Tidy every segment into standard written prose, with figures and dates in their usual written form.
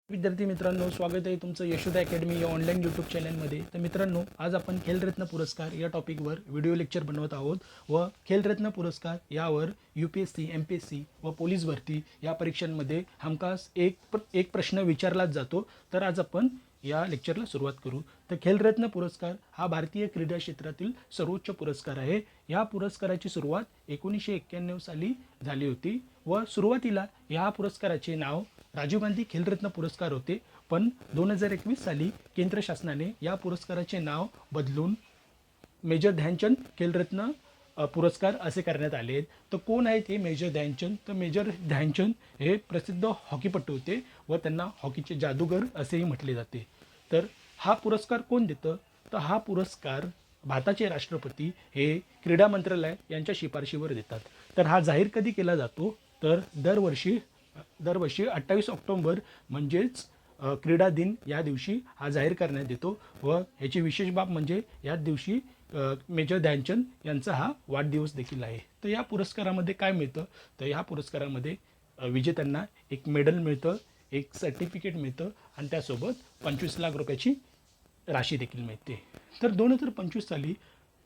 विद्यार्थी मित्रांनो, स्वागत आहे तुमचं यशोदा अकॅडमी या ऑनलाईन यूट्यूब चॅनलमध्ये. तर मित्रांनो, आज आपण खेलरत्न पुरस्कार या टॉपिकवर व्हिडिओ लेक्चर बनवत आहोत व खेलरत्न पुरस्कार यावर UPSC, MPSC व पोलीस भरती या परीक्षांमध्ये हमखास एक प्रश्न विचारलाच जातो. तर आज आपण या लेक्चरला सुरुवात करू. तर खेलरत्न पुरस्कार हा भारतीय क्रीडा क्षेत्रातील सर्वोच्च पुरस्कार आहे. या पुरस्काराची सुरुवात 1991 साली झाली होती व सुरुवातीला या पुरस्काराचे नाव राजीव गांधी खेलरत्न पुरस्कार होते. पण 2021 साली केंद्र शासनाने या पुरस्काराचे नाव बदलून मेजर ध्यानचंद खेलरत्न पुरस्कार असे करण्यात आले आहेत. तर कोण आहेत हे मेजर ध्यानचंद? तर मेजर ध्यानचंद हे प्रसिद्ध हॉकीपटू होते व त्यांना हॉकीचे जादूगर असेही म्हटले जाते. तर हा पुरस्कार कोण देतं? तर हा पुरस्कार भारताचे राष्ट्रपती हे क्रीडा मंत्रालय यांच्या शिफारशीवर देतात. तर हा जाहीर कधी केला जातो? तर दरवर्षी 28 ऑक्टोंबर म्हणजेच क्रीडा दिन या दिवशी हा जाहीर करण्यात येतो व ह्याची विशेष बाब म्हणजे याच दिवशी मेजर ध्यानचंद यांचा हा वाढदिवस देखील आहे. तर या पुरस्कारामध्ये काय मिळतं? तर या पुरस्कारामध्ये विजेत्यांना एक मेडल मिळतं, एक सर्टिफिकेट मिळतं आणि त्यासोबत 25 लाख रुपयाची राशी देखील मिळते. तर 2025 साली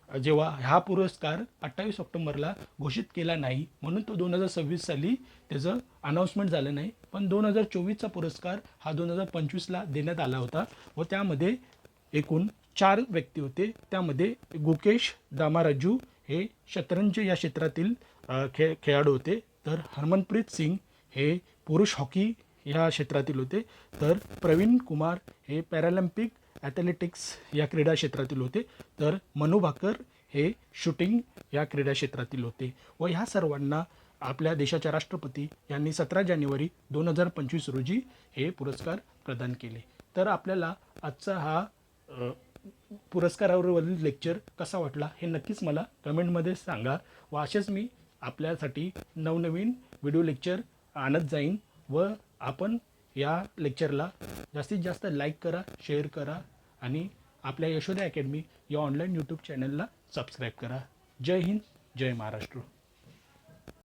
जेव्हा हा पुरस्कार 28 ऑक्टोबरला घोषित केला नाही म्हणून तो 2026 साली त्याचं अनाऊन्समेंट झालं नाही. पण 2024चा पुरस्कार हा 2025ला देण्यात आला होता व त्यामध्ये एकूण 4 व्यक्ती होते. त्यामध्ये गुकेश दामाराजू हे शतरंज या क्षेत्रातील खेळाडू होते. तर हरमनप्रीत सिंग हे पुरुष हॉकी या क्षेत्रातील होते. तर प्रवीण कुमार हे पॅरालिम्पिक ॲथलेटिक्स या क्रीडा क्षेत्रातील होते. तर मनू भाकर हे शूटिंग या क्रीडा क्षेत्रातील होते व ह्या सर्वांना आपल्या देशाच्या राष्ट्रपती यांनी 17 जानेवारी 2025 रोजी हे पुरस्कार प्रदान केले. तर आपल्याला आजचा हा पुरस्कारावरील लेक्चर कसा वाटला हे नक्कीच मला कमेंटमध्ये सांगा व असेच मी आपल्यासाठी नवनवीन व्हिडिओ लेक्चर आणत जाईन व आपण या लेक्चरला जास्तीत जास्त लाईक करा, शेअर करा आणि आपल्या यशोदा अकॅडमी या ऑनलाईन यूट्यूब चॅनलला सबस्क्राईब करा. जय हिंद, जय महाराष्ट्र.